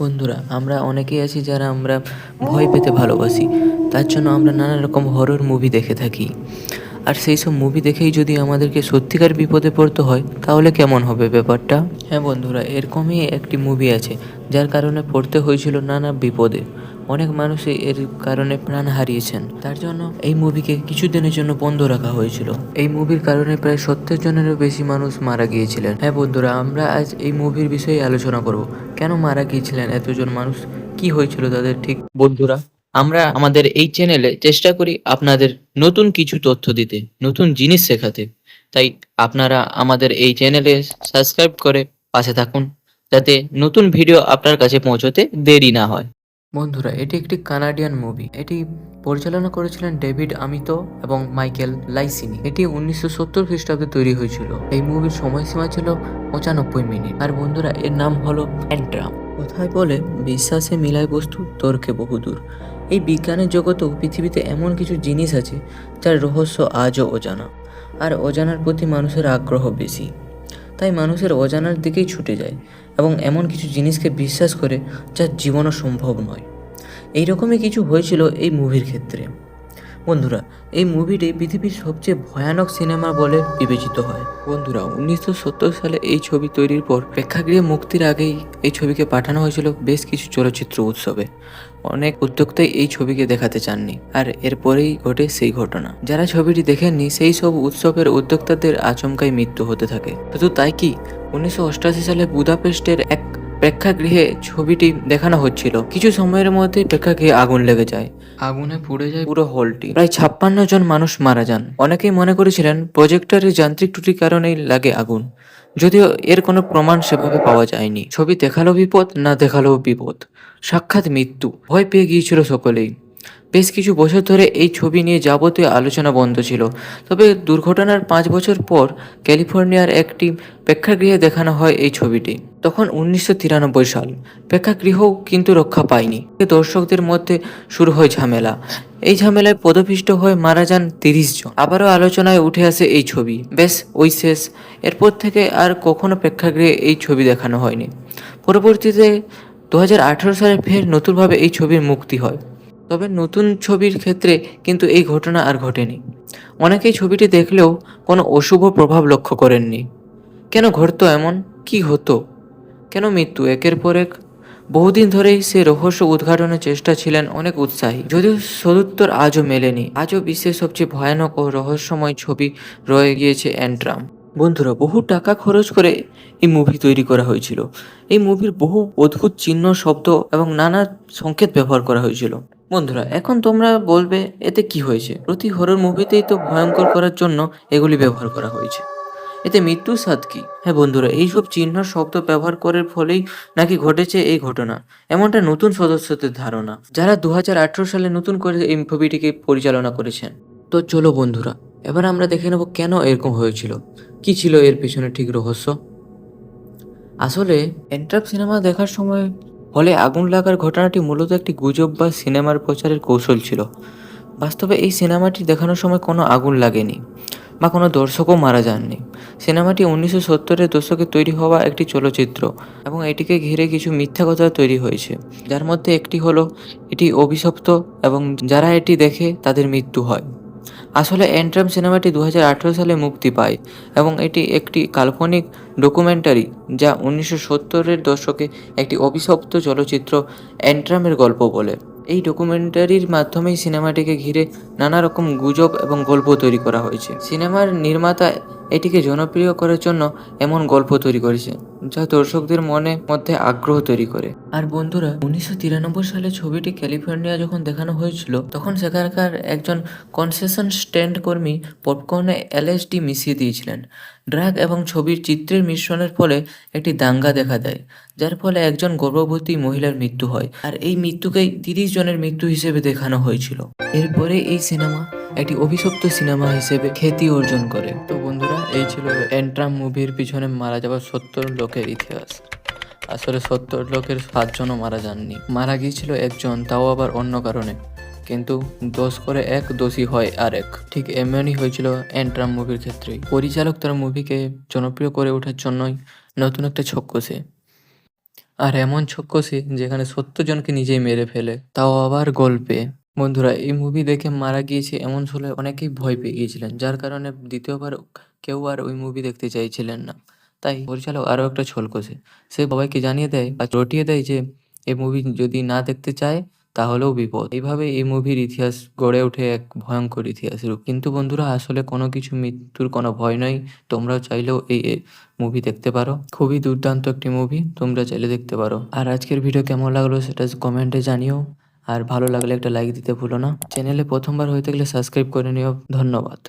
বন্ধুরা, আমরা অনেকেই আছি যারা আমরা ভয় পেতে ভালোবাসি। তার জন্য আমরা নানা রকম হরর মুভি দেখে থাকি। আর সেই সব মুভি দেখেই যদি আমাদেরকে সত্যিকার বিপদে পড়তে হয়, তাহলে কেমন হবে ব্যাপারটা? হ্যাঁ বন্ধুরা, এরকমই একটি মুভি আছে যার কারণে পড়তে হয়েছিল নানা বিপদে। অনেক মানুষই এর কারণে প্রাণ হারিয়েছেন। তার জন্য এই মুভিকে কিছুদিনের জন্য বন্ধ রাখা হয়েছিল। এই মুভির কারণে প্রায় 70 জনেরও বেশি মানুষ মারা গিয়েছিলেন। হ্যাঁ বন্ধুরা, আমরা আজ এই মুভির বিষয়ে আলোচনা করব। কেন মারা গিয়েছিলেন এতজন মানুষ, কি হয়েছিল তাদের ঠিক। বন্ধুরা, আমরা আমাদের এই চ্যানেলে চেষ্টা করি আপনাদের নতুন কিছু তথ্য দিতে, নতুন জিনিস শেখাতে। তাই আপনারা আমাদের এই চ্যানেলে সাবস্ক্রাইব করে পাশে থাকুন, যাতে নতুন ভিডিও আপনার কাছে পৌঁছতে দেরি না হয়। বন্ধুরা, এটি একটি কানাডিয়ান মুভি। এটি পরিচালনা করেছিলেন ডেভিড আমিতো এবং মাইকেল লাইসিনি। এটি 1970 খ্রিস্টাব্দে তৈরি হয়েছিল। এই মুভির সময়সীমা ছিল 95 মিনিট। আর বন্ধুরা, এর নাম হলো অ্যান্ট্রাম। কথায় বলে, বিশ্বাসে মিলায় বস্তু, তর্কে বহুদূর। এই বিজ্ঞানের জগতেও পৃথিবীতে এমন কিছু জিনিস আছে যার রহস্য আজও অজানা। আর অজানার প্রতি মানুষের আগ্রহ বেশি, তাই মানুষের অজানার দিকেই ছুটে যায় এবং এমন কিছু জিনিসকে বিশ্বাস করে যা জীবনও সম্ভব নয়। এইরকমই কিছু হয়েছিল এই মুভির ক্ষেত্রে। বন্ধুরা, এই মুভিটি পৃথিবীর সবচেয়ে ভয়ানক সিনেমা বলে বিবেচিত হয়। বন্ধুরা, 1970 সালে এই ছবি তৈরির পর প্রেক্ষাগৃহে মুক্তির আগেই এই ছবিকে পাঠানো হয়েছিল বেশ কিছু চলচ্চিত্র উৎসবে। অনেক উদ্যোক্তাই এই ছবিকে দেখাতে চাননি, আর এরপরেই ঘটে সেই ঘটনা। যারা ছবিটি দেখেননি সেই সব উৎসবের উদ্যোক্তাদের আচমকাই মৃত্যু হতে থাকে। শুধু তাই কি, 1988 সালে বুদাপেস্টের এক প্রেক্ষাগৃহে ছবিটি দেখানো হচ্ছিল। কিছু সময়ের মধ্যেই প্রেক্ষাগৃহে আগুন লেগে যায়। আগুনে পুড়ে যায় পুরো হলটি। প্রায় 56 জন মানুষ মারা যান। অনেকেই মনে করেছিলেন প্রজেক্টরের যান্ত্রিক ত্রুটির কারণেই লাগে আগুন, যদিও এর কোনো প্রমাণ সেভাবে পাওয়া যায়নি। ছবি দেখালো বিপদ, না দেখালেও বিপদ, সাক্ষাৎ মৃত্যু। ভয় পেয়ে গিয়েছিল সকলেই। বেশ কিছু বছর ধরে এই ছবি নিয়ে যাবতীয় আলোচনা বন্ধ ছিল। তবে দুর্ঘটনার 5 বছর পর ক্যালিফোর্নিয়ার একটি প্রেক্ষাগৃহে দেখানো হয় এই ছবিটি। তখন 1993 সাল। প্রেক্ষাগৃহও কিন্তু রক্ষা পায়নি। দর্শকদের মধ্যে শুরু হয় ঝামেলা। এই ঝামেলায় পদপিষ্ট হয়ে মারা যান 30 জন। আবারও আলোচনায় উঠে আসে এই ছবি। বেশ, ওই শেষ। এরপর থেকে আর কখনো প্রেক্ষাগৃহে এই ছবি দেখানো হয়নি। পরবর্তীতে 2018 সালে ফের নতুনভাবে এই ছবির মুক্তি হয়। তবে নতুন ছবির ক্ষেত্রে কিন্তু এই ঘটনা আর ঘটেনি। অনেকেই ছবিটি দেখলেও কোনো অশুভ প্রভাব লক্ষ্য করেননি। কেন ঘটতো এমন? কি হতো? কেন মৃত্যু একের পর এক? বহুদিন ধরেই সে রহস্য উদ্ঘাটনের চেষ্টা ছিলেন অনেক উৎসাহী, যদিও সদুত্তর আজও মেলেনি। আজও বিশ্বের সবচেয়ে ভয়ানক ও রহস্যময় ছবি রয়ে গিয়েছে অ্যান্ট্রাম। বন্ধুরা, বহু টাকা খরচ করে এই মুভি তৈরি করা হয়েছিল। এই মুভির বহু অদ্ভুত চিহ্ন, শব্দ এবং নানা সংকেত ব্যবহার করা হয়েছিল। বন্ধুরা, এখন তোমরা বলবে এতে কি হয়েছে? প্রতি হরর মুভিতেই তো ভয়ঙ্কর করার জন্য এগুলি ব্যবহার করা হয়েছে। এতে মৃত্যুর স্বাদ কি? হ্যাঁ বন্ধুরা, এইসব চিহ্ন, শব্দ ব্যবহার করার ফলেই নাকি ঘটেছে এই ঘটনা, এমনটা নতুন সদস্যদের ধারণা, যারা 2018 সালে নতুন করে এই মুভিটিকে পরিচালনা করেছেন। তো চলো বন্ধুরা, এবার আমরা দেখে নেব কেন এরকম হয়েছিল, কি ছিল এর পিছনে ঠিক রহস্য। আসলে এন্ট্রাপ সিনেমা দেখার সময় হলে আগুন লাগার ঘটনাটি মূলত একটি গুজব বা সিনেমার প্রচারের কৌশল ছিল। বাস্তবে এই সিনেমাটি দেখানোর সময় কোনো আগুন লাগেনি বা কোনো দর্শকও মারা যাননি। সিনেমাটি 1970-এর দশকে তৈরি হওয়া একটি চলচ্চিত্র এবং এটিকে ঘিরে কিছু মিথ্যা কথা তৈরি হয়েছে, যার মধ্যে একটি হলো এটি অভিশপ্ত এবং যারা এটি দেখে তাদের মৃত্যু হয়। আসলে অ্যান্ট্রাম সিনেমাটি 2018 সালে মুক্তি পায় এবং এটি একটি কাল্পনিক ডকুমেন্টারি, যা 1970-এর দশকে একটি অভিশপ্ত চলচ্চিত্র অ্যান্ট্রামের গল্প বলে। এই ডকুমেন্টারির মাধ্যমেই সিনেমাটিকে ঘিরে নানা রকম গুজব এবং গল্প তৈরি করা হয়েছে। সিনেমার নির্মাতা এটিকে জনপ্রিয় করার জন্য এমন গল্প তৈরি করেছে যা দর্শকদের মধ্যে আগ্রহ তৈরি করে। আর বন্ধুরা, 1993 সালে ছবিটি ক্যালিফোর্নিয়া যখন দেখানো হয়েছিল, তখন সেখানকার একজন কনসেশন স্ট্যান্ড কর্মী পপকর্নে LSD মিশিয়ে দিয়েছিলেন। ড্রাগ এবং ছবির চিত্রের মিশ্রণের ফলে একটি দাঙ্গা দেখা দেয়, যার ফলে একজন গর্ভবতী মহিলার মৃত্যু হয়। আর এই মৃত্যুকেই 30 জনের মৃত্যু হিসেবে দেখানো হয়েছিল। এরপরে এই সিনেমা একটি অভিশপ্ত সিনেমা হিসেবে খ্যাতি অর্জন করে। তো বন্ধুরা, এই ছিল অ্যান্ট্রাম মুভির পিছনে মারা যাওয়া 70 লোকের ইতিহাস। আসলে 70 লোকের 7 জনও মারা যাননি, মারা গিয়েছিল একজন, তাও আবার অন্য কারণে। কিন্তু দোষ করে এক, দোষী হয় আরেক। ঠিক এমনই হয়েছিল অ্যান্ট্রাম মুভির ক্ষেত্রেই। পরিচালক তার মুভিকে জনপ্রিয় করে ওঠার জন্যই নতুন একটা ছক কষে আর এমন ছক্কসি যেখানে ৭০ জনকে নিজেই মেরে ফেলে, তাও আবার গল্পে। বন্ধুরা, এই মুভি দেখে মারা গিয়েছে এমন শুনে অনেকেই ভয় পেয়ে গিয়েছিলেন, যার কারণে দ্বিতীয়বার কেউ আর ওই মুভি দেখতে চাইছিলেন না। তাই পরিচালক আরও একটা ছল কষে সে সবাইকে জানিয়ে দেয় বা রটিয়ে দেয় যে এই মুভি যদি না দেখতে চায় তাহলেও বিপদ। এইভাবে এই মুভির ইতিহাস গড়ে ওঠে, এক ভয়ঙ্কর ইতিহাসের রূপ। কিন্তু বন্ধুরা, আসলে কোনো কিছু মৃত্যুর কোনো ভয় নয়। তোমরাও চাইলেও এই মুভি দেখতে পারো। খুবই দুর্দান্ত একটি মুভি, তোমরা চাইলে দেখতে পারো। আর আজকের ভিডিও কেমন লাগলো সেটা কমেন্টে জানিও। আর ভালো লাগলে একটা লাইক দিতে ভুলো না। চ্যানেলে প্রথমবার হয়ে থাকলে সাবস্ক্রাইব করে নিও। ধন্যবাদ।